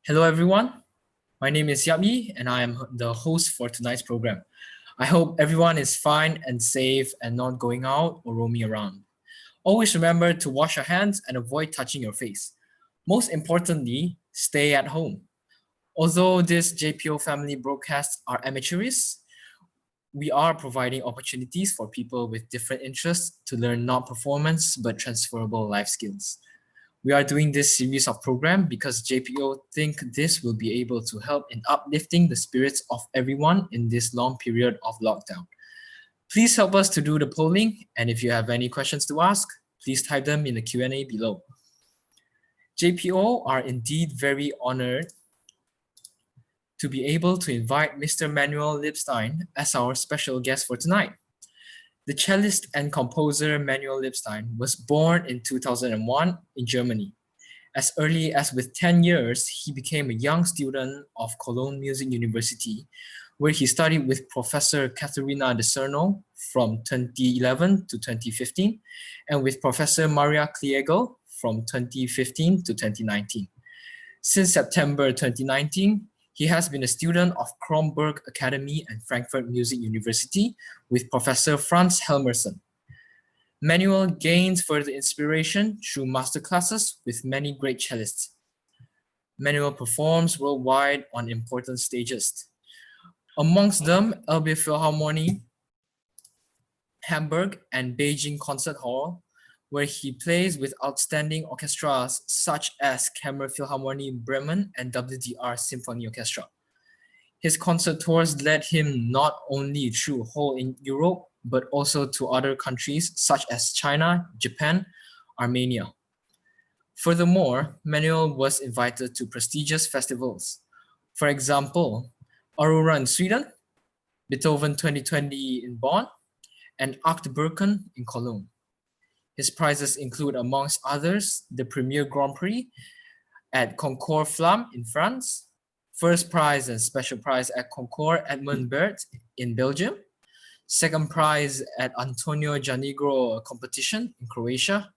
Hello everyone, my name is Yabi and I am the host for tonight's program. I hope everyone is fine and safe and not going out or roaming around. Always remember to wash your hands and avoid touching your face. Most importantly, stay at home. Although these JPO family broadcasts are amateurish, we are providing opportunities for people with different interests to learn not performance but transferable life skills. We are doing this series of program because JPO think this will be able to help in uplifting the spirits of everyone in this long period of lockdown. Please help us to do the polling, and if you have any questions to ask, please type them in the Q&A below. JPO are indeed very honored to be able to invite Mr. Manuel Lipstein as our special guest for tonight. The cellist and composer Manuel Lipstein was born in 2001 in Germany. As early as with 10 years, he became a young student of Cologne Music University, where he studied with Professor Katharina de Cerno from 2011 to 2015, and with Professor Maria Kliegel from 2015 to 2019. Since September 2019, he has been a student of Kronberg Academy and Frankfurt Music University with Professor Franz Helmerson. Manuel gains further inspiration through masterclasses with many great cellists. Manuel performs worldwide on important stages. Amongst them, Elbe Philharmonic, Hamburg, and Beijing Concert Hall, where he plays with outstanding orchestras such as Kammerphilharmonie Bremen and WDR Symphony Orchestra. His concert tours led him not only through whole in Europe, but also to other countries such as China, Japan, Armenia. Furthermore, Manuel was invited to prestigious festivals. For example, Aurora in Sweden, Beethoven 2020 in Bonn, and Arc de Berken in Cologne. His prizes include, amongst others, the Premier Grand Prix at Concours Flamme in France, first prize and special prize at Concours Edmund Bert in Belgium, second prize at Antonio Janigro competition in Croatia,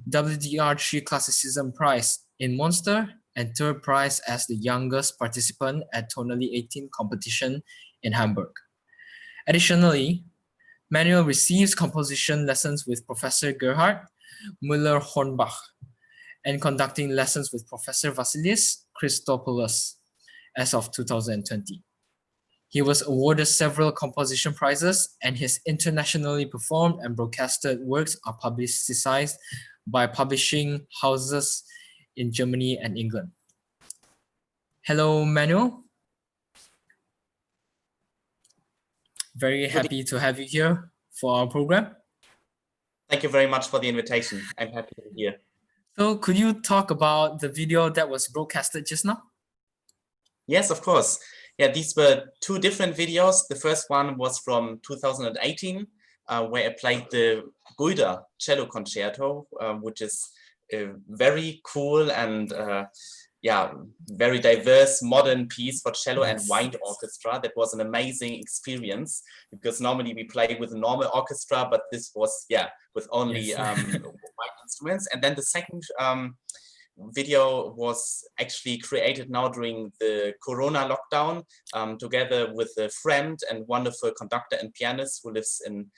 WDR 3 Classicism Prize in Munster, and third prize as the youngest participant at Tonally 18 competition in Hamburg. Additionally, Manuel receives composition lessons with Professor Gerhard Müller-Hornbach and conducting lessons with Professor Vasilis Christopoulos as of 2020. He was awarded several composition prizes, and his internationally performed and broadcasted works are publicized by publishing houses in Germany and England. Hello, Manuel. Very happy to have you here for our program. Thank you very much for the invitation. I'm happy to be here. So could you talk about the video that was broadcasted just now? Yes, of course. Yeah, these were two different videos. The first one was from 2018, where I played the Guida cello concerto, which is a very cool and yeah, very diverse modern piece for cello and wind orchestra. That was an amazing experience because normally we play with a normal orchestra, but this was, yeah, with only wind instruments. And then the second video was actually created now during the Corona lockdown, together with a friend and wonderful conductor and pianist who lives in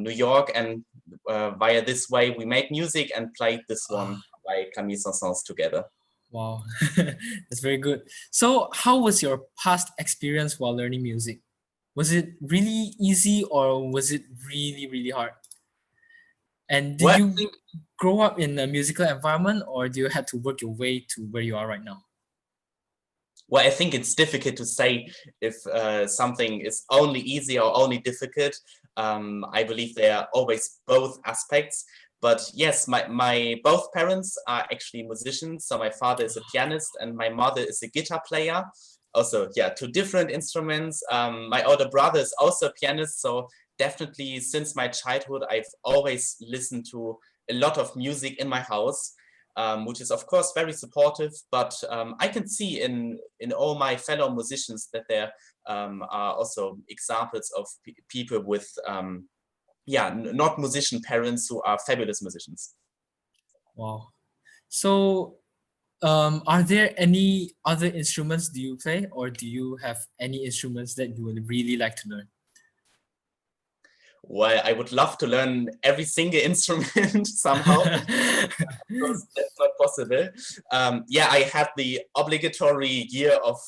New York. And via this way, we made music and played this one by Camille Saint-Saëns together. Wow, that's very good. So how was your past experience while learning music? Was it really easy or was it really, really hard? And did you grow up in a musical environment, or do you have to work your way to where you are right now? Well, I think it's difficult to say if something is only easy or only difficult. I believe there are always both aspects. But yes, my both parents are actually musicians. So my father is a pianist and my mother is a guitar player. Also, yeah, two different instruments. My older brother is also a pianist. So definitely since my childhood, I've always listened to a lot of music in my house, which is of course very supportive. But I can see in all my fellow musicians that there are also examples of people with yeah, not musician parents who are fabulous musicians. Wow. So are there any other instruments do you play, or do you have any instruments that you would really like to learn? Well, I would love to learn every single instrument somehow. Of course, that's not possible. Yeah, I had the obligatory year of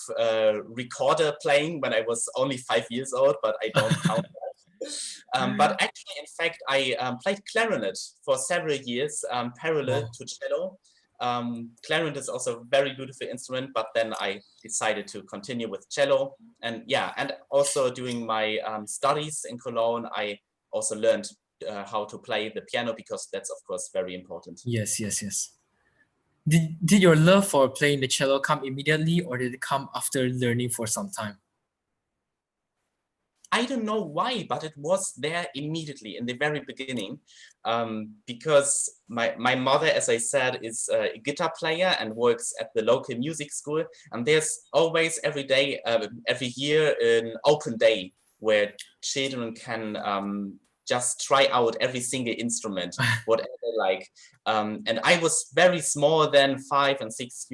recorder playing when I was only 5 years old, but I don't count that. But actually, in fact, I played clarinet for several years, parallel to cello. Clarinet is also a very beautiful instrument, but then I decided to continue with cello. And yeah, and also during my studies in Cologne, I also learned how to play the piano, because that's of course very important. Yes, yes, yes. Did your love for playing the cello come immediately, or did it come after learning for some time? I don't know why, but it was there immediately in the very beginning, because my mother, as I said, is a guitar player and works at the local music school. And there's always every day, every year, an open day where children can just try out every single instrument, whatever they like. And I was very small then, 5 and 6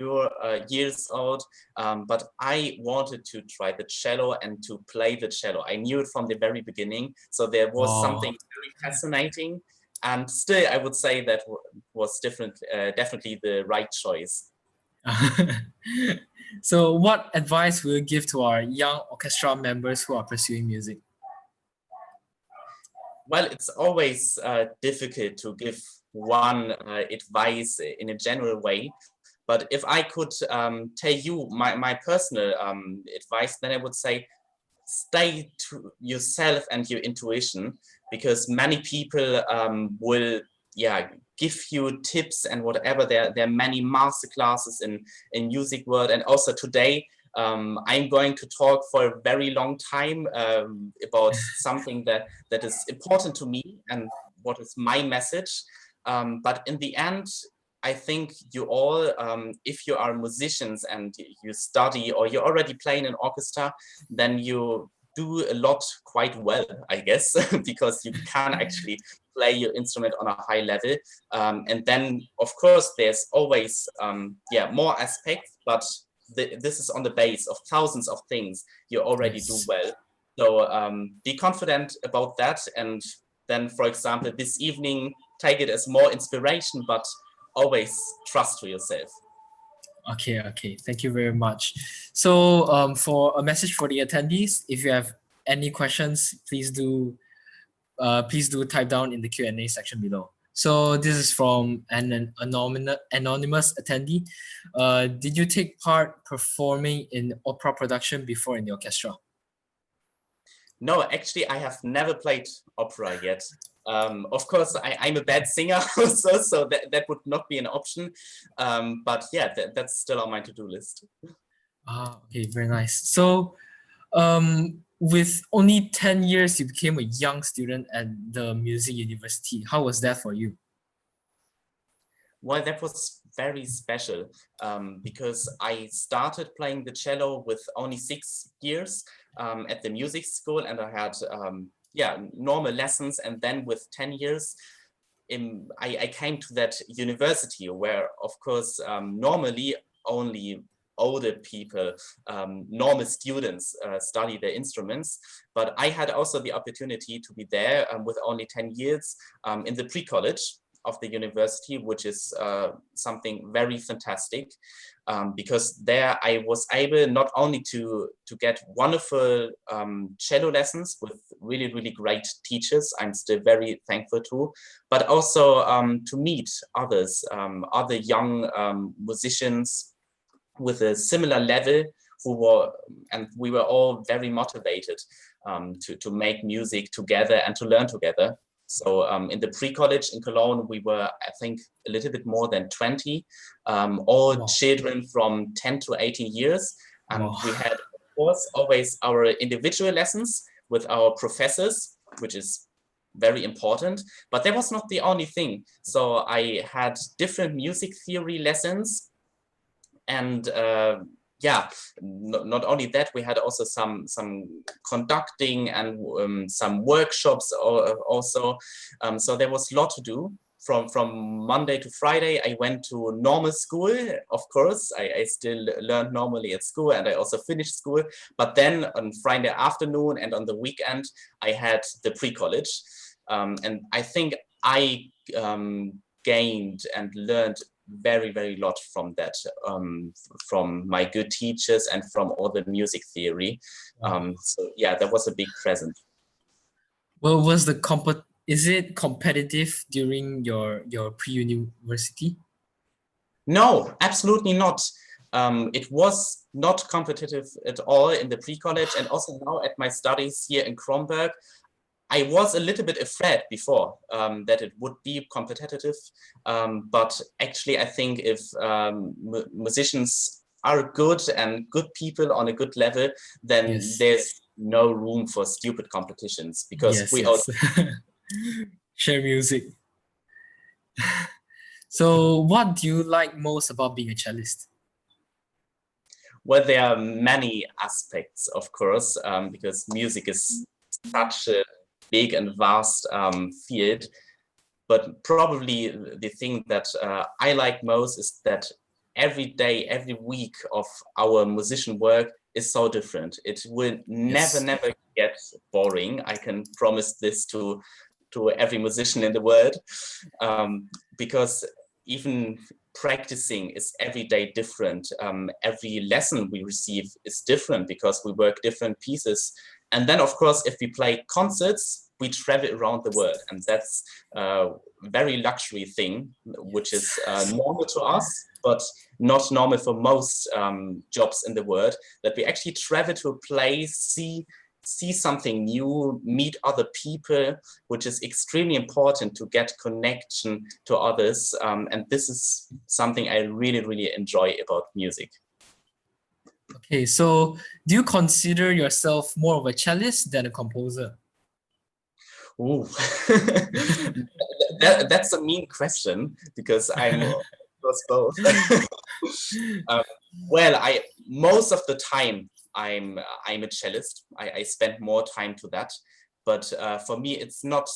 years old, but I wanted to try the cello and to play the cello. I knew it from the very beginning, so there was something very fascinating. And still, I would say that was definitely the right choice. So what advice will you give to our young orchestra members who are pursuing music? Well, it's always difficult to give one advice in a general way. But if I could tell you my personal advice, then I would say stay to yourself and your intuition, because many people will give you tips and whatever. There are many master classes in music world, and also today I'm going to talk for a very long time about something that is important to me and what is my message. But in the end, I think you all, if you are musicians and you study or you already play in an orchestra, then you do a lot quite well, I guess, because you can actually play your instrument on a high level. And then, of course, there's always more aspects, but this is on the base of thousands of things you already do well. So be confident about that. And then, for example, this evening, take it as more inspiration, but always trust to yourself. Okay, thank you very much. So for a message for the attendees, if you have any questions, please do type down in the Q&A section below. So this is from an anonymous attendee. Did you take part performing in opera production before in the orchestra? No, actually, I have never played opera yet. Of course, I'm a bad singer also, so that would not be an option. But yeah, that's still on my to-do list. Okay, very nice. So with only 10 years, you became a young student at the music university. How was that for you? Well, that was very special because I started playing the cello with only 6 years at the music school, and I had normal lessons. And then with 10 years, I came to that university where, of course, normally only older people, normal students study their instruments. But I had also the opportunity to be there with only 10 years in the pre-college of the university, which is something very fantastic, because there I was able not only to get wonderful cello lessons with really, really great teachers, I'm still very thankful to, but also to meet others, other young musicians with a similar level and we were all very motivated to make music together and to learn together. So in the pre-college in Cologne, we were, I think, a little bit more than 20, all children from 10 to 18 years. And we had, of course, always our individual lessons with our professors, which is very important. But that was not the only thing. So I had different music theory lessons. And not only that, we had also some conducting and some workshops also. So there was a lot to do. From Monday to Friday, I went to normal school. Of course, I still learned normally at school, and I also finished school. But then on Friday afternoon and on the weekend, I had the pre-college. And I think I gained and learned very, very lot from that, from my good teachers and from all the music theory. So yeah, that was a big present. Well, is it competitive during your pre-university? No, absolutely not. It was not competitive at all in the pre-college, and also now at my studies here in Kronberg, I was a little bit afraid before that it would be competitive, but actually I think if musicians are good and good people on a good level, then Yes. there's no room for stupid competitions, because Yes, we all yes. Share music. So what do you like most about being a cellist? well, there are many aspects, of course, because music is such a big and vast field. But probably the thing that I like most is that every day, every week of our musician work is so different. It will never, Yes. never get boring. I can promise this to every musician in the world, because even practicing is every day different. Every lesson we receive is different because we work different pieces. And then, of course, if we play concerts, we travel around the world, and that's a very luxury thing, which is normal to us, but not normal for most jobs in the world, that we actually travel to a place, see something new, meet other people, which is extremely important to get connection to others. And this is something I really, really enjoy about music. Okay, so do you consider yourself more of a cellist than a composer? Ooh. That's a mean question, because I'm both. um, well, most of the time I'm a cellist. I spend more time to that, but for me it's not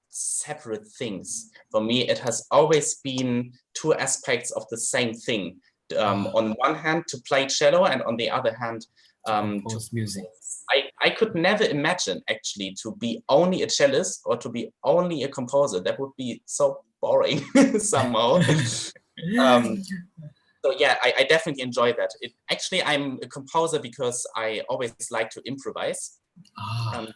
separate things. For me it has always been two aspects of the same thing. On one hand to play cello, and on the other hand To to compose music. I could never imagine actually to be only a cellist or to be only a composer. That would be so boring somehow. Um, so yeah, I definitely enjoy that. Actually, I'm a composer because I always like to improvise. Ah, Um,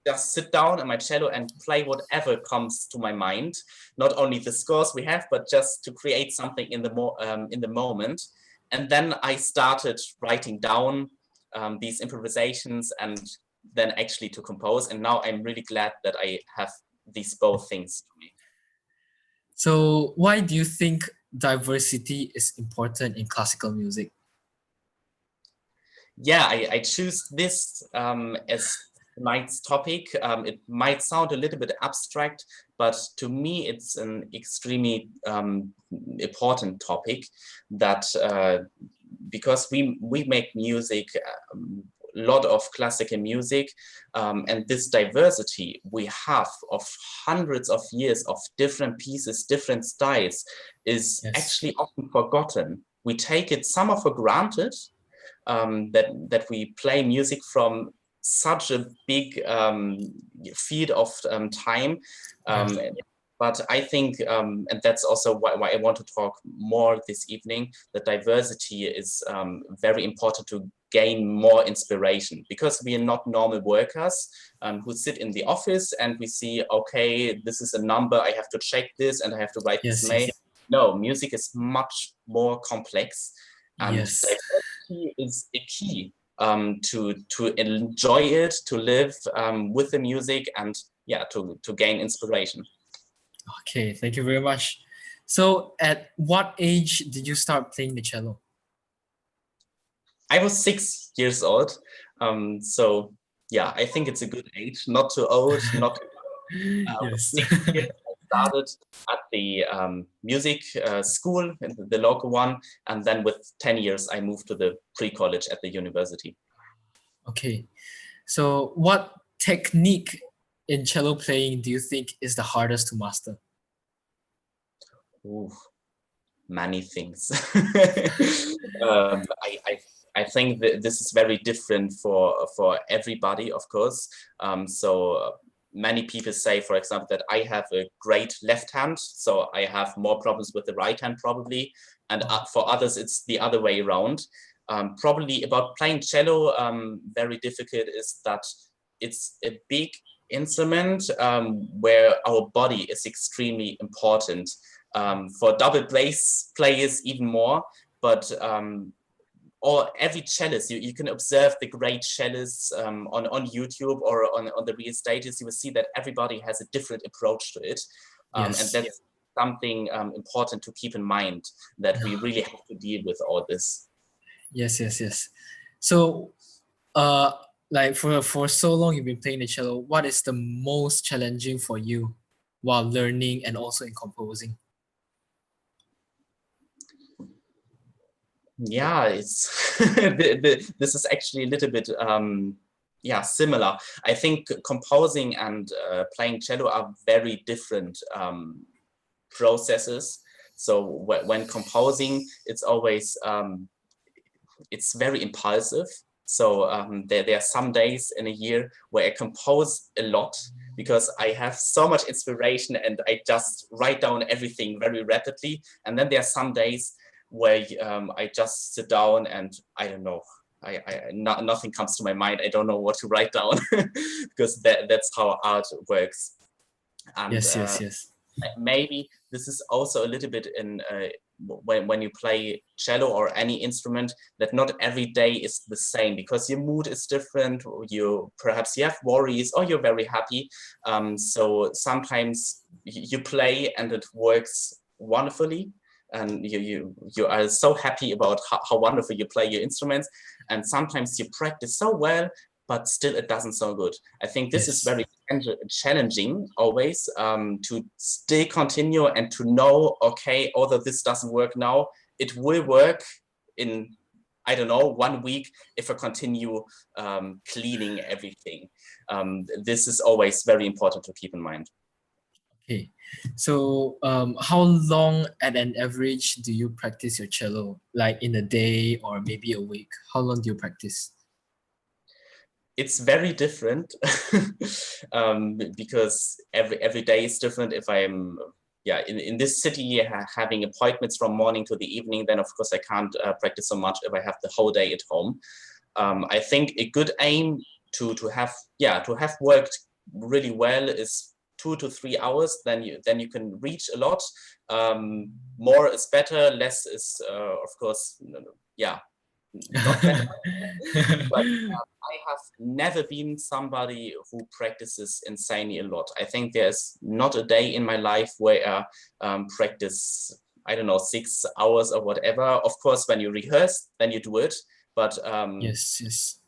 just sit down on my cello and play whatever comes to my mind. Not only the scores we have, but just to create something in the moment. And then I started writing down these improvisations, and then actually to compose. And now I'm really glad that I have these both things to me. so why do you think diversity is important in classical music? Yeah, I choose this as tonight's topic. It might sound a little bit abstract, but to me it's an extremely important topic, that because we make music, a lot of classical music, and this diversity we have of hundreds of years of different pieces, different styles, is Yes. actually often forgotten. We take it somehow for granted, that we play music from such a big field of time. But I think, and that's also why I want to talk more this evening, that diversity is very important to gain more inspiration, because we are not normal workers who sit in the office and we see, okay, this is a number, I have to check this and I have to write this Yes, mail. yes. No, music is much more complex, and Yes. diversity is a key to enjoy it, to live with the music, and yeah, to gain inspiration. Okay, thank you very much. So at what age did you start playing the cello? I was 6 years old, so yeah, I think it's a good age, not too old, not with Yes. 6 years. I started at the music school, the local one, and then with 10 years I moved to the pre-college at the university. Okay. So what technique in cello playing do you think is the hardest to master? Ooh, many things. I think that this is very different for everybody, of course. So many people say, for example, that I have a great left hand, so I have more problems with the right hand probably, and for others it's the other way around. Probably about playing cello, very difficult is that it's a big instrument where our body is extremely important. For double bass players even more, but or every cellist, you can observe the great cellists on YouTube or on the real stages. You will see that everybody has a different approach to it. And that's something important to keep in mind, that we really have to deal with all this. Yes. So, like for so long you've been playing the cello, what is the most challenging for you while learning and also in composing? Yeah, it's this is actually a little bit similar. I think composing and playing cello are very different processes. So when composing, it's always it's very impulsive. So there are some days in a year where I compose a lot because I have so much inspiration and I just write down everything very rapidly. And then there are some days where I just sit down and I don't know, nothing comes to my mind. I don't know what to write down because that's how art works. And Yes. maybe this is also a little bit in when you play cello or any instrument, that not every day is the same because your mood is different. Perhaps you have worries or you're very happy. So sometimes you play and it works wonderfully, and you are so happy about how wonderful you play your instruments. And sometimes you practice so well, but still it doesn't sound good. I think this is very challenging always, to still continue and to know, okay, although this doesn't work now, it will work in, I don't know, 1 week if I continue cleaning everything. This is always very important to keep in mind. Okay, so how long at an average do you practice your cello? Like in a day or maybe a week? How long do you practice? It's very different because every day is different. If I'm in this city having appointments from morning to the evening, then of course I can't practice so much if I have the whole day at home. I think a good aim to have worked really well is 2 to 3 hours. Then you can reach a lot. More is better, less is of course not better. But I have never been somebody who practices insanely a lot. I think there's not a day in my life where I practice, I don't know, 6 hours or whatever. Of course, when you rehearse, then you do it. But yes.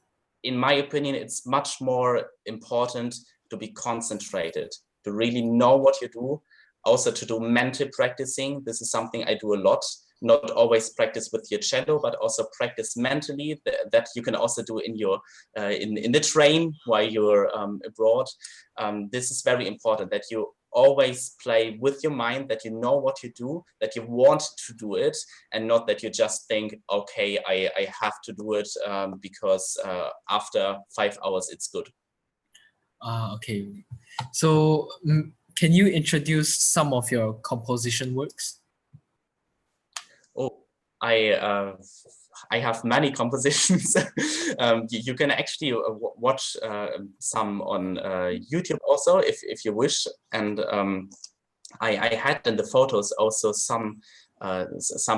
In my opinion, it's much more important to be concentrated, to really know what you do. Also to do mental practicing. This is something I do a lot. Not always practice with your cello, but also practice mentally. That you can also do in your in the train while you're abroad. This is very important, that you always play with your mind, that you know what you do, that you want to do it, and not that you just think, okay, I have to do it because after 5 hours it's good. Okay. So can you introduce some of your composition works? Oh, I have many compositions. You can actually watch some on YouTube also, if you wish. And I had in the photos also some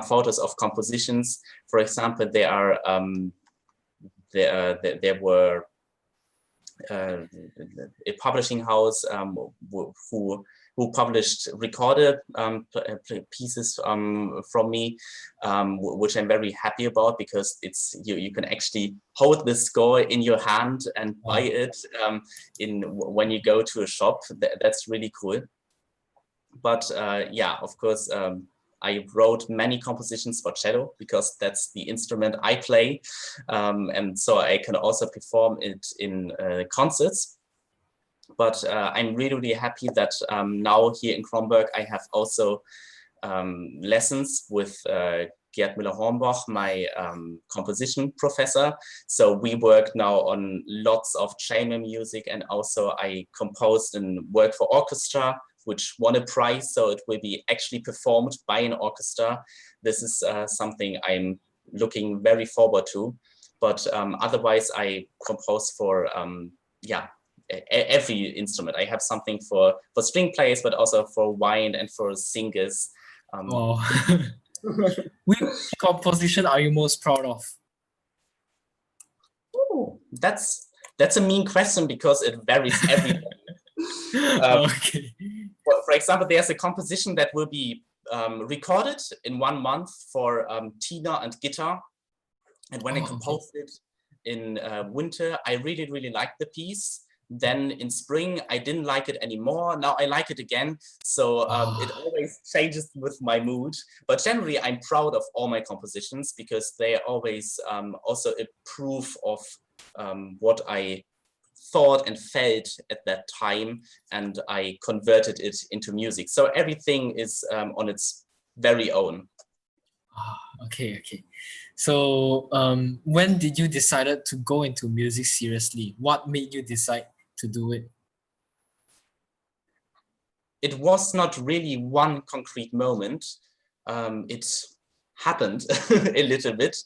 photos of compositions. For example, there were a publishing house who published recorded pieces from me, which I'm very happy about, because it's you can actually hold the score in your hand and buy it when you go to a shop. That's really cool. But of course, I wrote many compositions for cello because that's the instrument I play, and so I can also perform it in concerts. But I'm really happy that now here in Kronberg I have also lessons with Gerd Müller-Hornbach, my composition professor. So we work now on lots of chamber music, and also I composed and work for orchestra, which won a prize, so it will be actually performed by an orchestra. This is something I'm looking very forward to. But otherwise, I compose for every instrument. I have something for string players, but also for wind and for singers. Which composition are you most proud of? That's a mean question because it varies every day. Okay. For example, there's a composition that will be recorded in 1 month for Tina and guitar. And when I composed it in winter, I really, really liked the piece. Then in spring, I didn't like it anymore. Now I like it again. So it always changes with my mood. But generally, I'm proud of all my compositions because they are always also a proof of what I thought and felt at that time, and I converted it into music. So everything is on its very own. Okay. So when did you decide to go into music seriously? What made you decide to do it? It was not really one concrete moment. It happened a little bit.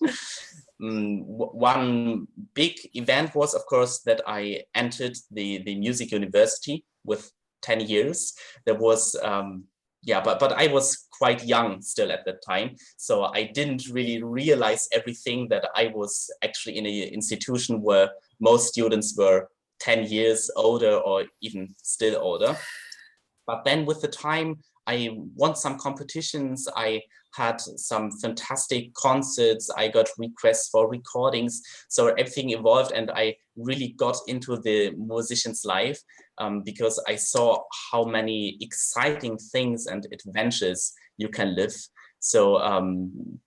One big event was, of course, that I entered the music university with 10 years. There was, but I was quite young still at that time. So I didn't really realize everything, that I was actually in an institution where most students were 10 years older or even still older. But then with the time, I won some competitions. I had some fantastic concerts. I got requests for recordings. So everything evolved, and I really got into the musician's life because I saw how many exciting things and adventures you can live. So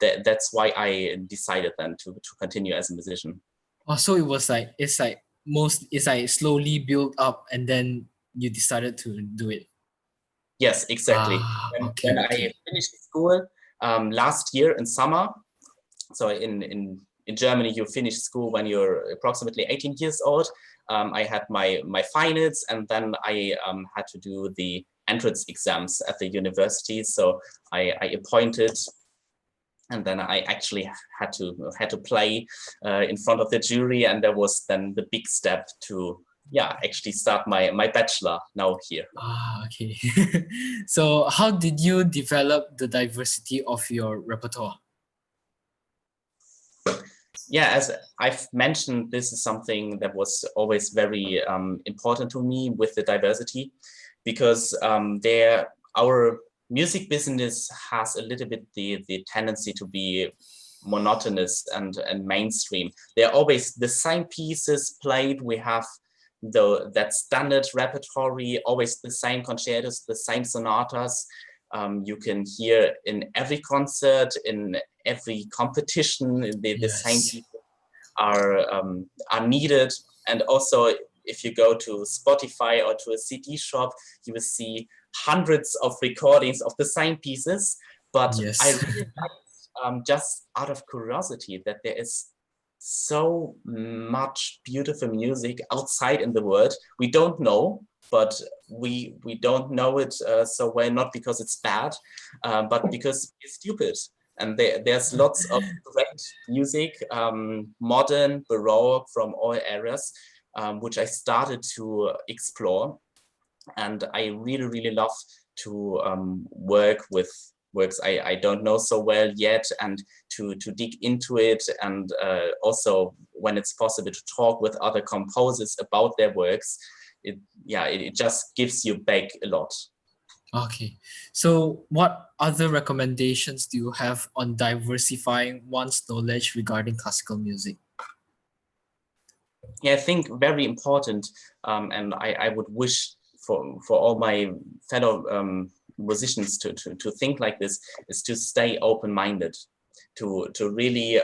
that's why I decided then to continue as a musician. Oh, so it's like slowly built up and then you decided to do it. Yes, exactly. When I finished school last year in summer, so in Germany, you finish school when you're approximately 18 years old. I had my finals, and then I had to do the entrance exams at the university. So I appointed, and then I actually had to play in front of the jury, and there was then the big step to actually start my bachelor now here. Okay. So how did you develop the diversity of your repertoire? Yeah, as I've mentioned, this is something that was always very important to me with the diversity, because our music business has a little bit the tendency to be monotonous and mainstream. They're always the same pieces played. We have that standard repertory, always the same concertos, the same sonatas. You can hear in every concert, in every competition, the same people are needed. And also, if you go to Spotify or to a CD shop, you will see hundreds of recordings of the same pieces. But I really like, just out of curiosity, that there is so much beautiful music outside in the world. We don't know, but we don't know it so well, not because it's bad, but because it's stupid. And there's lots of great music, modern, baroque, from all eras, which I started to explore. And I really, really love to work with works I don't know so well yet, and to dig into it, and also when it's possible to talk with other composers about their works. It just gives you back a lot. Okay, so what other recommendations do you have on diversifying one's knowledge regarding classical music? I think very important, and I would wish for all my fellow musicians to think like this, is to stay open-minded, to really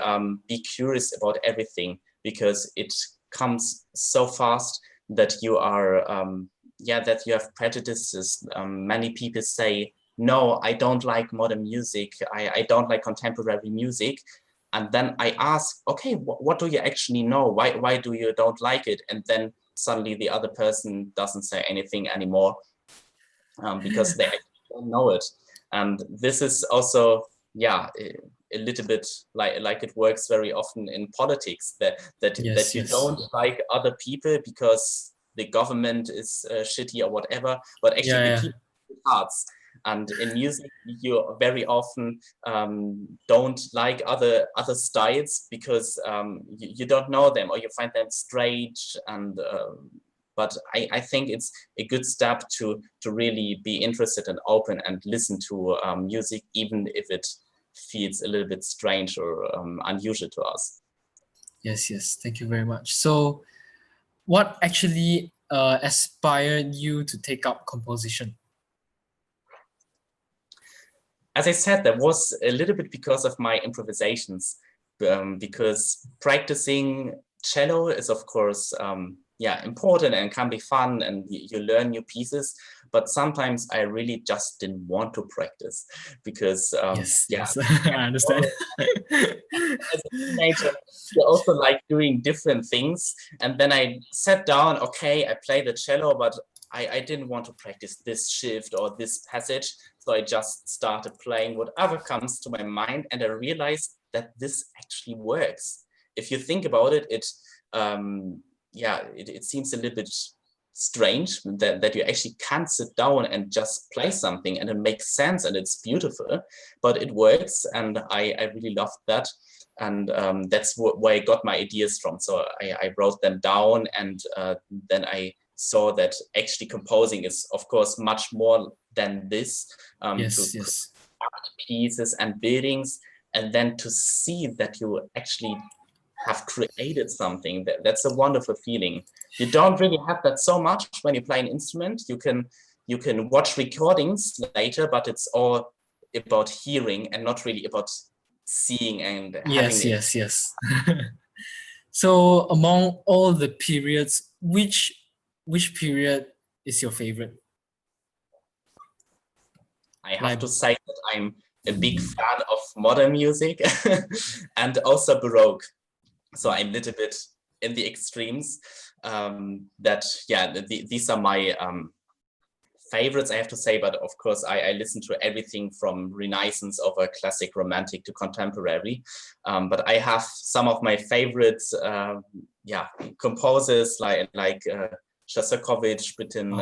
be curious about everything, because it comes so fast that you are that you have prejudices. Many people say, no, I don't like modern music, I don't like contemporary music. And then I ask, okay, what do you actually know? Why do you don't like it? And then suddenly the other person doesn't say anything anymore, because they don't know it. And this is also, a little bit like it works very often in politics, that you don't like other people because the government is shitty or whatever, but actually the people have hearts. And in music, you very often don't like other styles because you don't know them or you find them strange. And but I think it's a good step to really be interested and open and listen to music, even if it feels a little bit strange or unusual to us. Yes, yes. Thank you very much. So, what actually aspired you to take up composition? As I said, that was a little bit because of my improvisations, because practicing cello is, of course, yeah, important and can be fun, and you learn new pieces. But sometimes I really just didn't want to practice because, Yes, yeah, yes, I understand. as a teenager, you also like doing different things. And then I sat down, okay, I play the cello, but I didn't want to practice this shift or this passage. So I just started playing whatever comes to my mind. And I realized that this actually works. If you think about it, yeah, it seems a little bit strange that you actually can't sit down and just play something and it makes sense and it's beautiful, but it works. And I really loved that. And that's where I got my ideas from. So I wrote them down, and then I saw that actually composing is, of course, much more than this, Yes, to yes. construct pieces and buildings, and then to see that you actually have created something. That's a wonderful feeling. You don't really have that so much when you play an instrument. You can watch recordings later, but it's all about hearing and not really about seeing and having Yes, it. yes, yes. So, among all the periods, which period is your favorite? I have Like, to say that I'm a big fan of modern music and also Baroque. So I'm a little bit in the extremes. That, yeah, these are my favorites, I have to say, but of course I listen to everything from Renaissance over classic romantic to contemporary. But I have some of my favorites, yeah, composers like Shostakovich, written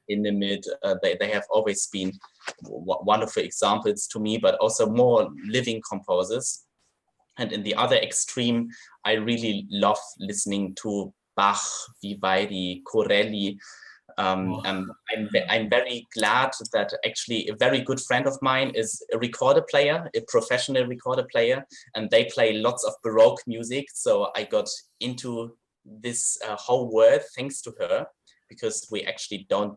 in the mid. They have always been wonderful examples to me, but also more living composers. And in the other extreme, I really love listening to Bach, Vivaldi, Corelli. And I'm very glad that actually a very good friend of mine is a recorder player, a professional recorder player, and they play lots of Baroque music. So I got into this whole world thanks to her, because we actually don't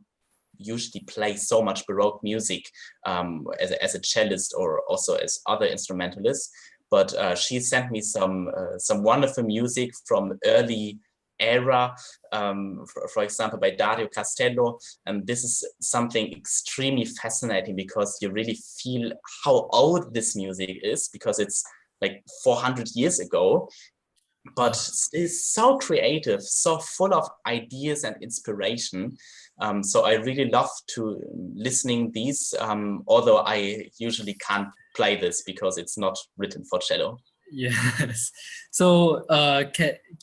usually play so much Baroque music as a cellist or also as other instrumentalists. But she sent me some wonderful music from early era, for example, by Dario Castello. And this is something extremely fascinating because you really feel how old this music is, because it's like 400 years ago, but still so creative, so full of ideas and inspiration. So I really love to listening these, although I usually can't play this because it's not written for cello. yes. So,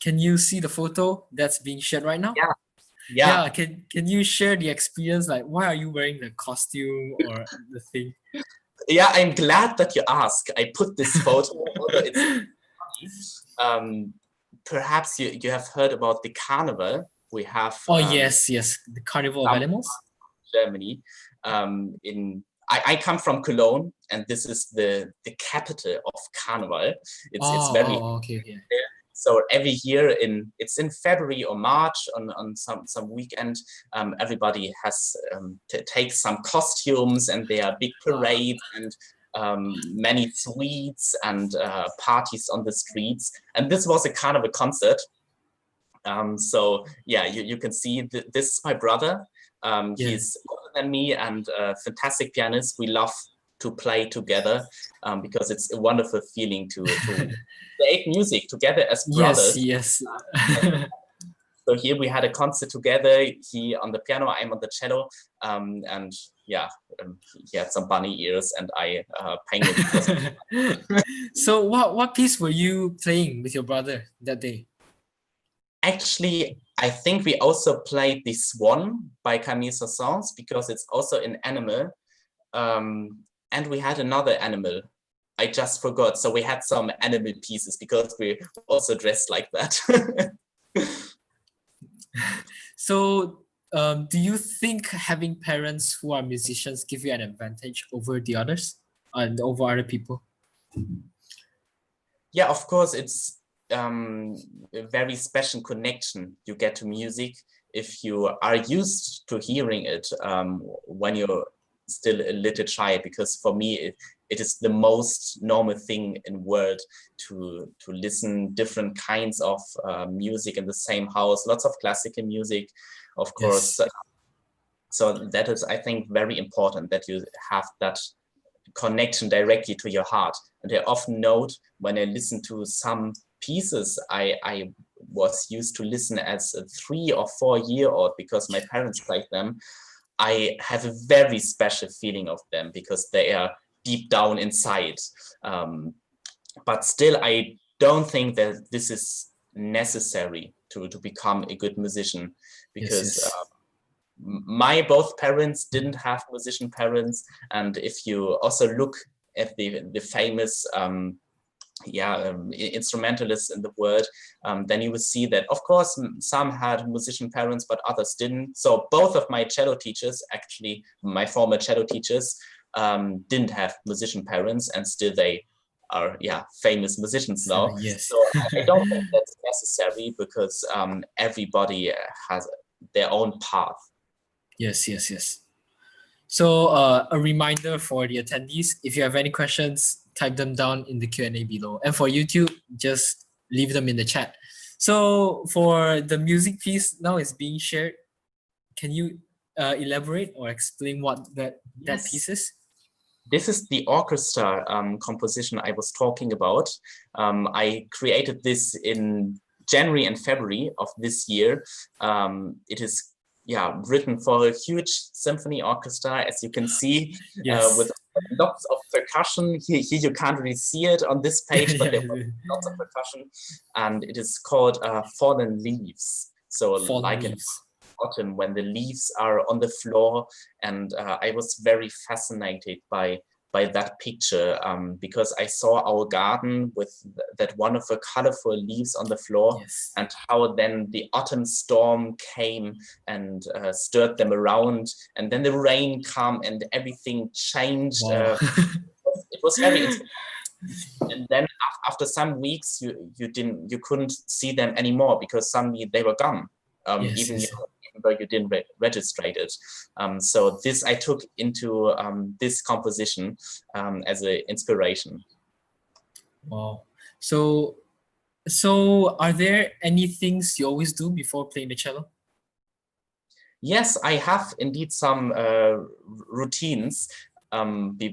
can you see the photo that's being shared right now? Yeah, yeah. Yeah. Can you share the experience? Like, why are you wearing the costume or the thing? Yeah, I'm glad that you asked. I put this photo, although it's funny. Perhaps you have heard about the carnival we have Oh yes, yes. The Carnival of some Animals. Germany. I come from Cologne, and this is the capital of Carnival. It's very Okay, okay. so every year it's in February or March on some weekend. Everybody has takes some costumes, and there are big parades and many sweets and parties on the streets. And this was a Carnival concert. So yeah, you can see this is my brother. Yeah. He's older than me and a fantastic pianist. We love to play together because it's a wonderful feeling to create music together as Yes, brothers. yes. So here we had a concert together. He on the piano, I'm on the cello, and yeah, he had some bunny ears, and I painted. So what piece were you playing with your brother that day? Actually, I think we also played the Swan by Camille Saint-Saëns because it's also an animal. And we had another animal. I just forgot. So we had some animal pieces because we also dressed like that. So, do you think having parents who are musicians give you an advantage over the others and over other people? Yeah, of course, it's a very special connection you get to music if you are used to hearing it when you're still a little child, because for me it is the most normal thing in the world to listen different kinds of music in the same house, lots of classical music, of course. Yes. So that is, I think, very important that you have that connection directly to your heart. And I often note when I listen to some pieces I was used to listen as a 3 or 4 year old because my parents played them, I have a very special feeling of them because they are deep down inside. But still, I don't think that this is necessary to become a good musician, because Yes. my both parents didn't have musician parents. And if you also look at the famous instrumentalists in the world, then you will see that, of course, some had musician parents, but others didn't. So both of my cello teachers, actually my former cello teachers, didn't have musician parents, and still they are famous musicians So, now. yes. So I don't think that's necessary, because everybody has their own path. Yes, yes, yes. So a reminder for the attendees, if you have any questions, type them down in the Q&A below. And for YouTube, just leave them in the chat. So for the music piece now is being shared, can you elaborate or explain what that piece is? This is the orchestra composition I was talking about. I created this in January and February of this year. It is written for a huge symphony orchestra, as you can see, Yes. with lots of percussion. Here you can't really see it on this page, but there are lots of percussion. And it is called Fallen Leaves. So Fallen like in Leaves. autumn, when the leaves are on the floor. And I was very fascinated by that picture, because I saw our garden with that wonderful colorful leaves on the floor. Yes. And how then the autumn storm came and stirred them around, and then the rain came and everything changed. Wow. It was very interesting. And then after some weeks, you couldn't see them anymore, because suddenly they were gone. Yes, even yes. though you didn't register it. So this I took into this composition as an inspiration. Wow. So are there any things you always do before playing the cello? Yes, I have indeed some routines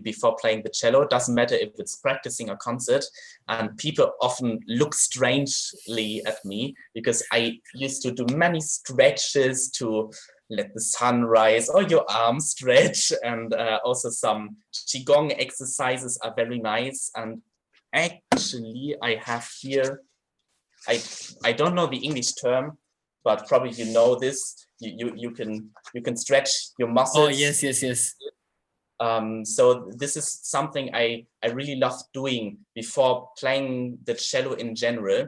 before playing the cello. It doesn't matter if it's practicing a concert, and people often look strangely at me because I used to do many stretches to let the sun rise, or your arm stretch, and also some qigong exercises are very nice. And actually I have here, I don't know the English term, but probably you know this. You can stretch your muscles. Oh, yes, yes, yes. So this is something I really love doing before playing the cello in general,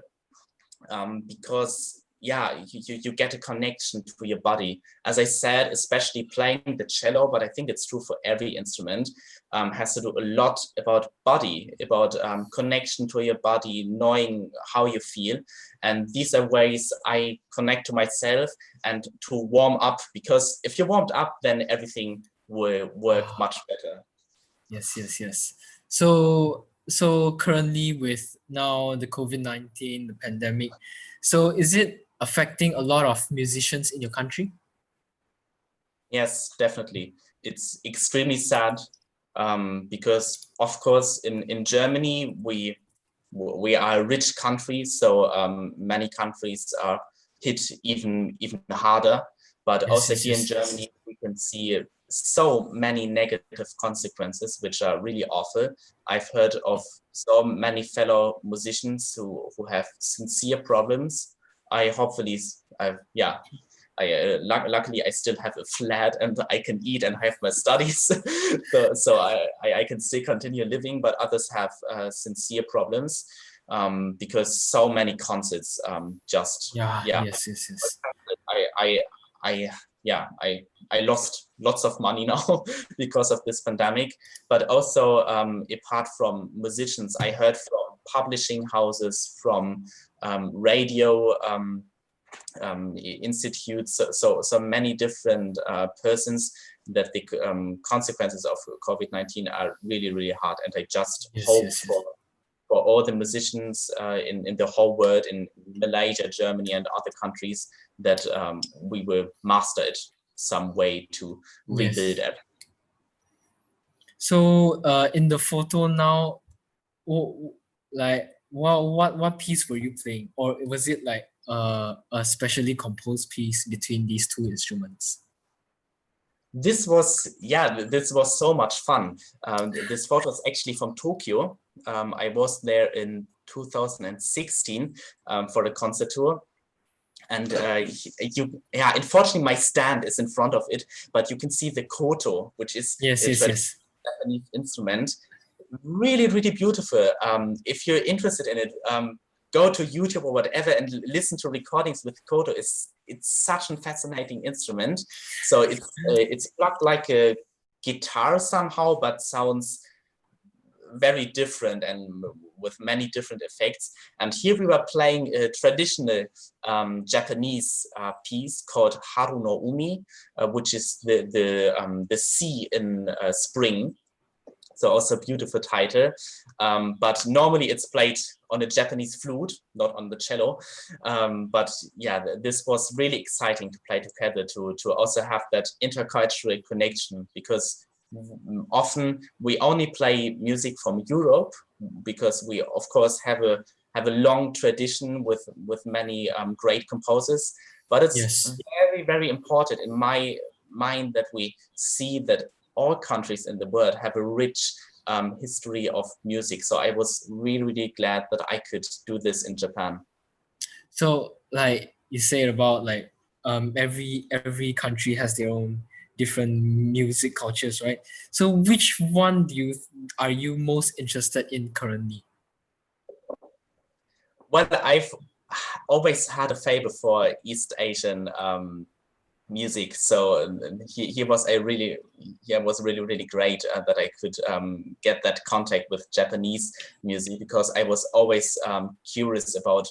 because you get a connection to your body. As I said, especially playing the cello, but I think it's true for every instrument, has to do a lot about body, about connection to your body, knowing how you feel. And these are ways I connect to myself and to warm up, because if you're warmed up, then everything will work much better. Yes, yes, yes. So currently with now the COVID-19, the pandemic, so is it affecting a lot of musicians in your country? Yes, definitely. It's extremely sad, because of course in Germany we are a rich country, so many countries are hit even harder. But Yes, also yes, here in yes. Germany we can see so many negative consequences, which are really awful. I've heard of so many fellow musicians who have sincere problems. I hopefully luckily I still have a flat and I can eat and have my studies, so I can still continue living. But others have sincere problems because so many concerts just Yes. I yeah I lost lots of money now because of this pandemic. But also apart from musicians, I heard from publishing houses, from radio institutes, so many different persons, that the consequences of COVID-19 are really hard. And I just hope for all the musicians in the whole world, in Malaysia, Germany, and other countries, that we will master it some way to rebuild it. So in the photo now, like what piece were you playing, or was it like a specially composed piece between these two instruments? This was so much fun. This photo is actually from Tokyo. I was there in 2016 for the concert tour. And unfortunately, my stand is in front of it, but you can see the koto, which is a Japanese instrument. Really beautiful. If you're interested in it, go to YouTube or whatever and listen to recordings with koto. It's such a fascinating instrument. So it's plucked like a guitar somehow, but sounds very different and with many different effects. And here we were playing a traditional Japanese piece called Haru no Umi, which is the sea in spring. So also a beautiful title, but normally it's played on a Japanese flute, not on the cello. But yeah, this was really exciting to play together, to also have that intercultural connection, because often we only play music from Europe, because we of course have a long tradition with many great composers. But it's very important in my mind that we see that all countries in the world have a rich history of music. So I was really glad that I could do this in Japan. So like you said about like every country has their own different music cultures, right? So which one are you most interested in currently? Well, I've always had a favor for East Asian music, so he was really great that I could get that contact with Japanese music, because I was always curious about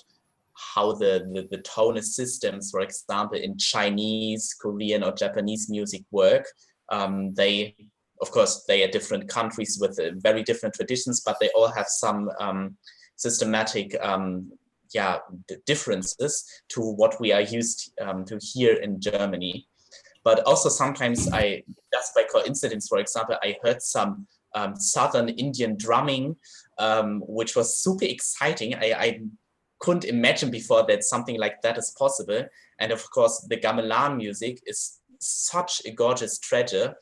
how the tonal systems, for example, in Chinese, Korean, or Japanese music work. They are different countries with very different traditions, but they all have some systematic differences to what we are used to here in Germany. But also sometimes just by coincidence, for example, I heard some Southern Indian drumming, which was super exciting. I couldn't imagine before that something like that is possible. And of course, the gamelan music is such a gorgeous treasure,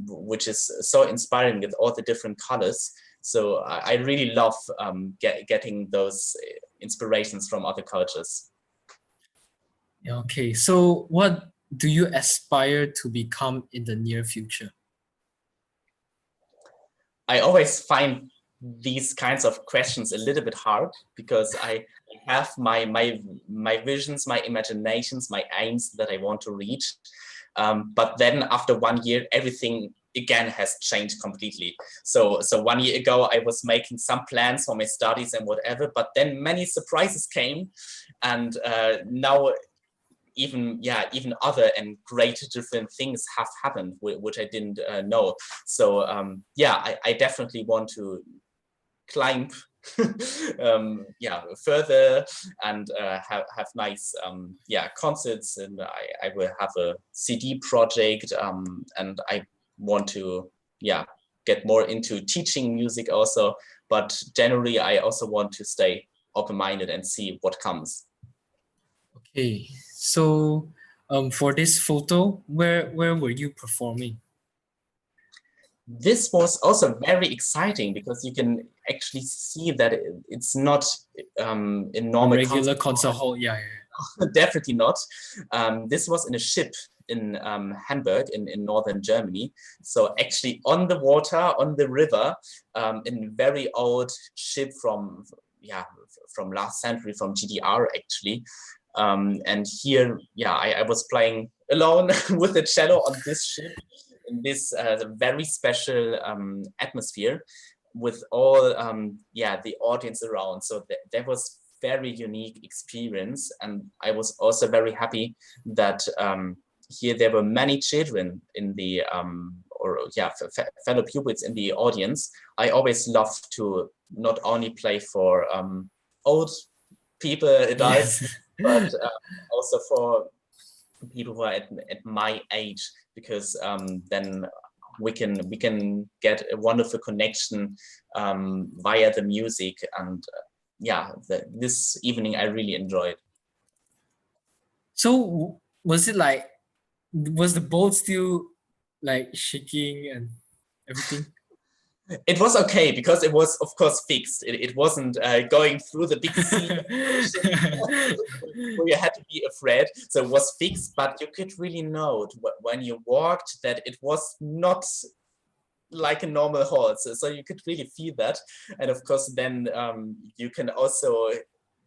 which is so inspiring with all the different colors. So I really love getting those inspirations from other cultures. Okay, so what do you aspire to become in the near future? I always find these kinds of questions a little bit hard, because I have my visions, my imaginations, my aims that I want to reach. But then after 1 year, everything again has changed completely. So 1 year ago, I was making some plans for my studies and whatever, but then many surprises came, and now even other and great different things have happened, which I didn't know. So I definitely want to climb further and have nice concerts, and I will have a CD project, and I want to get more into teaching music also. But generally I also want to stay open-minded and see what comes. Okay, so for this photo, where were you performing? This was also very exciting, because you can actually see that it's not in normal regular concert hall. Yeah. definitely not. This was in a ship in Hamburg in northern Germany. So actually on the water, on the river, in very old ship from last century, from GDR actually. And here, I was playing alone with the cello on this ship in this very special atmosphere with all the audience around. So that was very unique experience, and I was also very happy that here there were many children in the fellow pupils in the audience. I always love to not only play for old people, adults, Yes. but also for people who are at my age, because then we can get a wonderful connection via the music, and this evening I really enjoyed. So was it like, was the boat still like shaking and everything? It was okay because it was, of course, fixed. It wasn't going through the big sea where you had to be afraid. So it was fixed, but you could really know when you walked that it was not like a normal horse. So you could really feel that. And of course, then you can also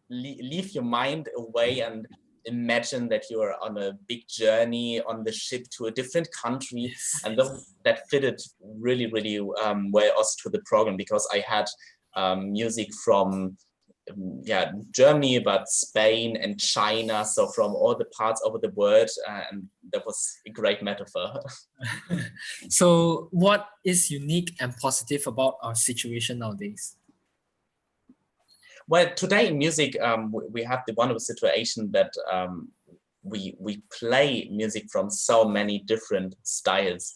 leave your mind away and imagine that you are on a big journey on the ship to a different country. Yes. And that fitted really, really well also to the program, because I had music from Germany, but Spain and China, so from all the parts over the world, and that was a great metaphor. So what is unique and positive about our situation nowadays? Well, today in music, we have the wonderful situation that we play music from so many different styles.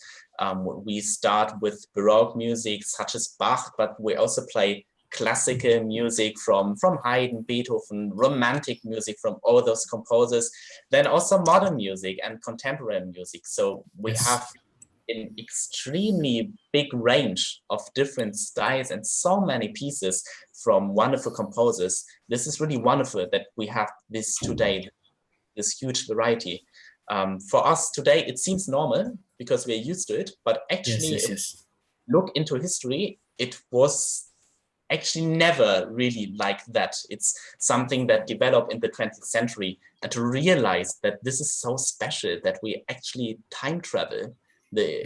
We start with Baroque music such as Bach, but we also play classical music from Haydn, Beethoven, romantic music from all those composers, then also modern music and contemporary music. So we have an extremely big range of different styles and so many pieces from wonderful composers. This is really wonderful that we have this today, this huge variety. For us today, it seems normal because we're used to it, but actually, look into history, it was actually never really like that. It's something that developed in the 20th century, and to realize that this is so special that we actually time travel. There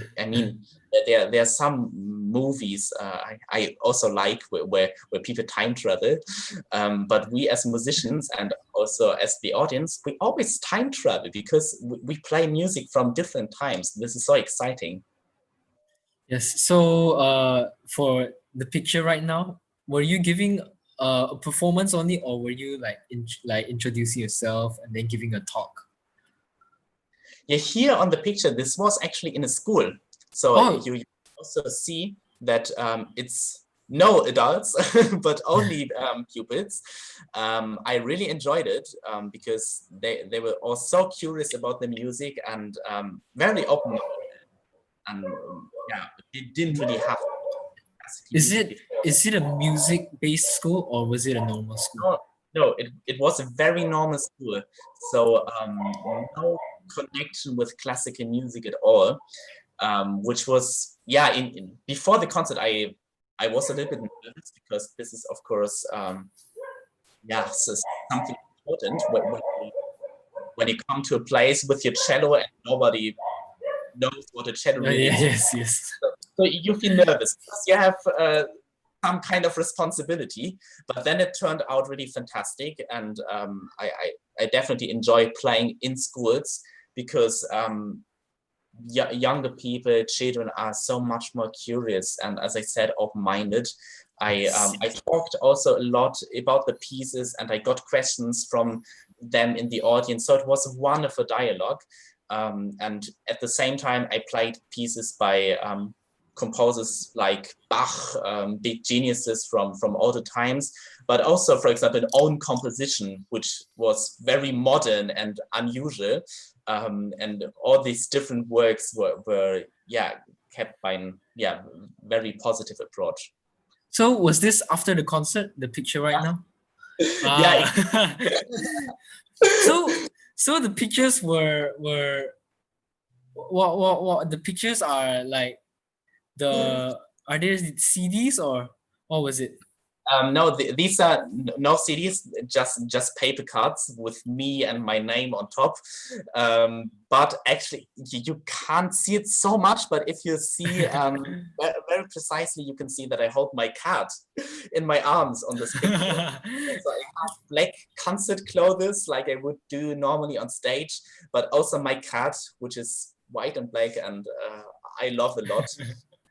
are some movies I also like where people time travel, but we as musicians and also as the audience, we always time travel because we play music from different times. This is so exciting. Yes. So for the picture right now, were you giving a performance only, or were you like introducing yourself and then giving a talk? Yeah, here on the picture, this was actually in a school. So you also see that it's no adults, but only pupils. I really enjoyed it because they were all so curious about the music and very open. And it didn't really have. Is it a music-based school or was it a normal school? No, it was a very normal school. So no connection with classical music at all, which was before the concert I was a little bit nervous because this is of course so something important when you come to a place with your cello and nobody knows what a cello really is. Yes. So you feel nervous because you have some kind of responsibility, but then it turned out really fantastic, and I definitely enjoy playing in schools because younger people, children are so much more curious and, as I said, open-minded. I talked also a lot about the pieces and I got questions from them in the audience, so it was a wonderful dialogue. And at the same time, I played pieces by composers like Bach, big geniuses from older times, but also, for example, an own composition, which was very modern and unusual. And all these different works were kept by a very positive approach. So was this after the concert, the picture right now? So the pictures were what the pictures are like are there CDs or what was it? No, these are no CDs, just paper cards with me and my name on top. But actually, you can't see it so much. But if you see very precisely, you can see that I hold my cat in my arms on this picture. So I have black concert clothes like I would do normally on stage, but also my cat, which is white and black, and I love a lot.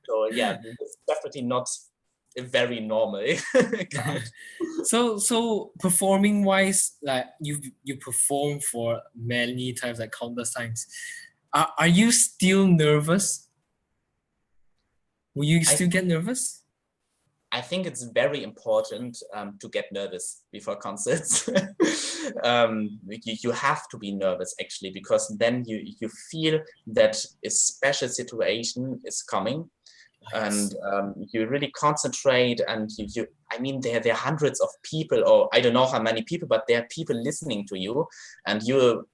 So yeah, it's definitely not very normal. So performing wise, like you perform for many times, like countless times. Are you still nervous? Will you I still get nervous? I think it's very important to get nervous before concerts. You have to be nervous actually, because then you feel that a special situation is coming. And you really concentrate, and I mean, there are hundreds of people, or I don't know how many people, but there are people listening to you, and you're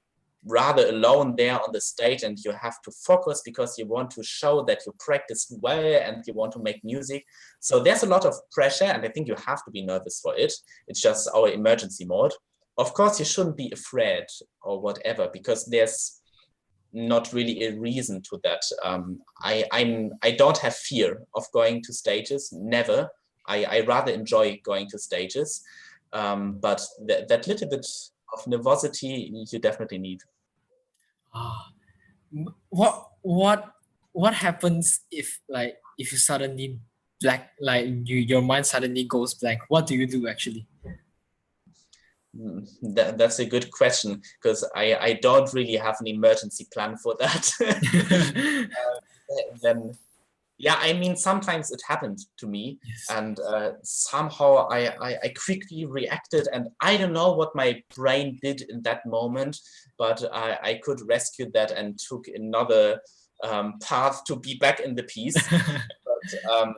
rather alone there on the stage, and you have to focus because you want to show that you practiced well and you want to make music. So there's a lot of pressure, and I think you have to be nervous for it. It's just our emergency mode. Of course, you shouldn't be afraid or whatever, because there's not really a reason to that. I don't have fear of going to stages, never. I rather enjoy going to stages, but that little bit of nervosity you definitely need. Ah, what happens if if you suddenly your mind suddenly goes blank? What do you do actually? That's a good question, because I don't really have an emergency plan for that. Then yeah, I mean, sometimes it happened to me, Yes. and somehow I quickly reacted, and I don't know what my brain did in that moment, but I could rescue that and took another path to be back in the piece. But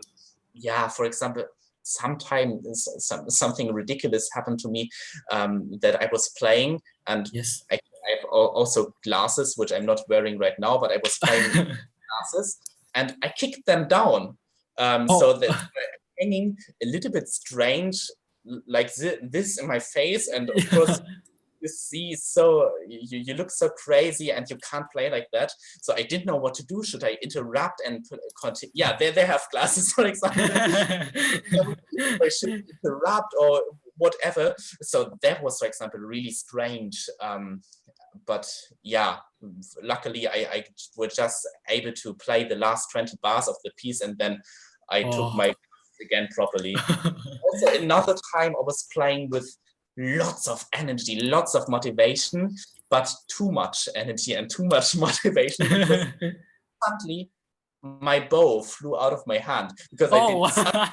yeah, for example, sometimes something ridiculous happened to me, that I was playing, and Yes. I have also glasses, which I'm not wearing right now, but I was playing glasses, and I kicked them down. So that they're hanging a little bit strange, like this in my face. And of course, you see, so you look so crazy, and you can't play like that. So I didn't know what to do. Should I interrupt and continue? Yeah, they have glasses, for example. I should interrupt or whatever. So that was, for example, really strange. But yeah, luckily I was just able to play the last 20 bars of the piece, and then I took my again properly. Also, another time I was playing with lots of energy, lots of motivation, but too much energy and too much motivation, because suddenly my bow flew out of my hand, because I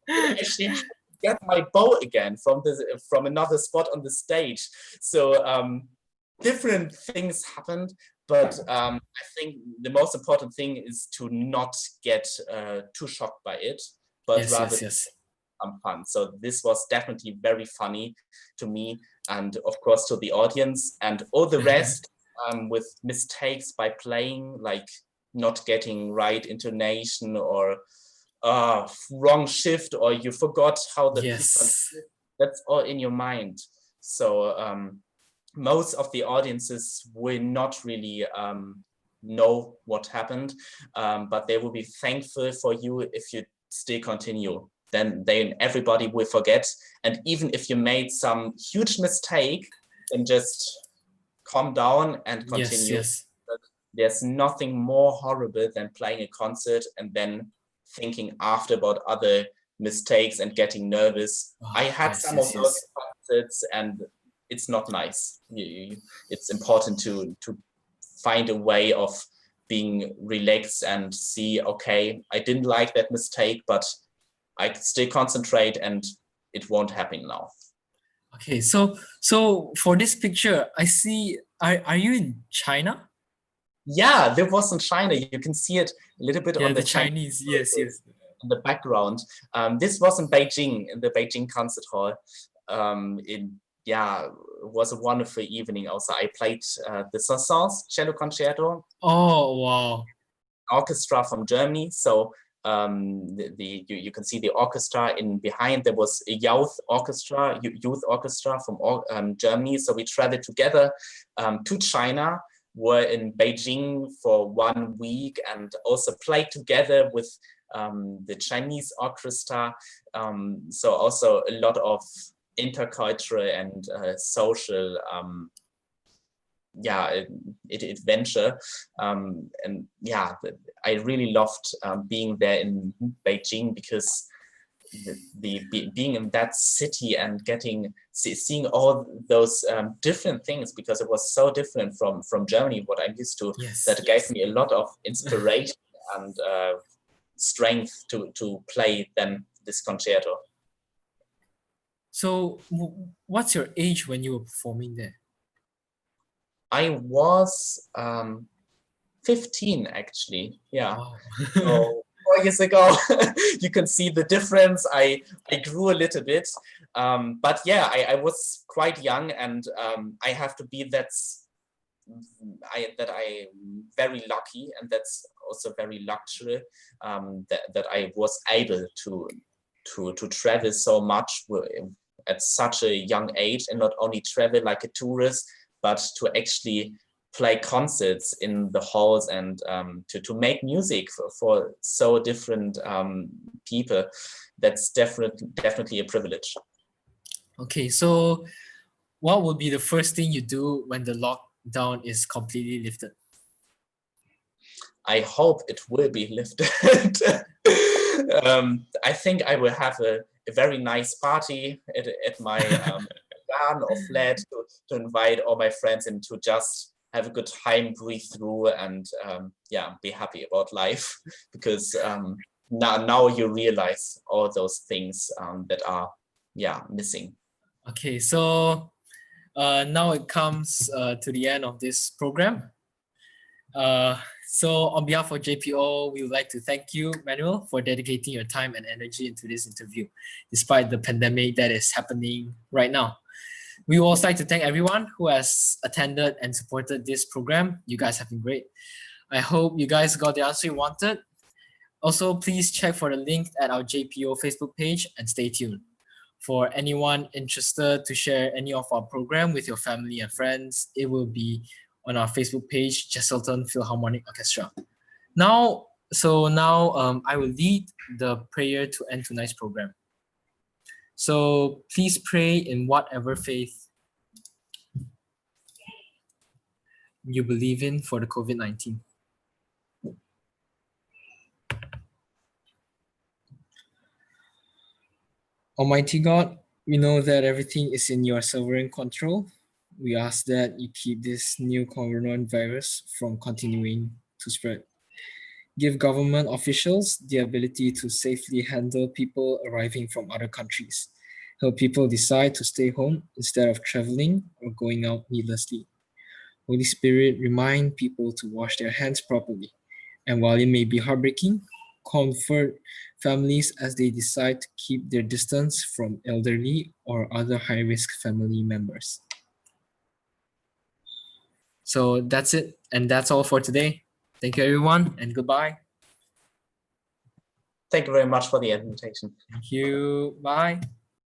did actually get my bow again from another spot on the stage. So different things happened, but I think the most important thing is to not get too shocked by it, but rather some fun. So this was definitely very funny to me, and of course to the audience, and all the rest with mistakes by playing, like not getting right intonation, or wrong shift, or you forgot how the piece, that's all in your mind. So most of the audiences will not really know what happened, but they will be thankful for you if you still continue. Then everybody will forget. And even if you made some huge mistake, then just calm down and continue. There's nothing more horrible than playing a concert and then thinking after about other mistakes and getting nervous. I had some of those concerts, and it's not nice. It's important to find a way of being relaxed and see, okay, I didn't like that mistake, but I still concentrate and it won't happen now. Okay, so for this picture, I see, are you in China? Yeah, there was in China. You can see it a little bit on the Chinese. Yes. In the background. This was in Beijing, in the Beijing Concert Hall in yeah, it was a wonderful evening. Also, I played the Saint-Saëns cello concerto. Oh, wow. Orchestra from Germany. So you can see the orchestra in behind. There was a youth orchestra from Germany. So we traveled together to China. Were in Beijing for 1 week and also played together with the Chinese orchestra. So also a lot of intercultural and social adventure, and yeah, I really loved being there in Beijing, because being in that city and seeing all those different things, because it was so different from Germany, what I'm used to. Yes. That gave me a lot of inspiration and strength to play then this concerto. So what's your age when you were performing there? I was 15 actually, yeah. Wow. So 4 years ago, you can see the difference. I grew a little bit, but yeah, I was quite young, and I have to be that I'm very lucky, and that's also very luxury, that I was able to travel so much at such a young age, and not only travel like a tourist, but to actually play concerts in the halls, and to make music for so different people. That's definitely a privilege. Okay, so what will be the first thing you do when the lockdown is completely lifted? I hope it will be lifted. I think I will have a very nice party at my barn or flat, to invite all my friends and to just have a good time, breathe through, and yeah, be happy about life. Because now you realize all those things that are missing. Okay, so now it comes to the end of this program. So on behalf of JPO, we would like to thank you, Manuel, for dedicating your time and energy into this interview, despite the pandemic that is happening right now. We would also like to thank everyone who has attended and supported this program. You guys have been great. I hope you guys got the answer you wanted. Also, please check for the link at our JPO Facebook page and stay tuned. For anyone interested to share any of our program with your family and friends, it will be on our Facebook page, Jesselton Philharmonic Orchestra. Now I will lead the prayer to end tonight's program. So please pray in whatever faith you believe in for the COVID-19. Almighty God, we know that everything is in your sovereign control. We ask that you keep this new coronavirus from continuing to spread. Give government officials the ability to safely handle people arriving from other countries. Help people decide to stay home instead of traveling or going out needlessly. Holy Spirit, remind people to wash their hands properly. And while it may be heartbreaking, comfort families as they decide to keep their distance from elderly or other high-risk family members. So that's it, and that's all for today. Thank you, everyone, and goodbye. Thank you very much for the invitation. Thank you. Bye.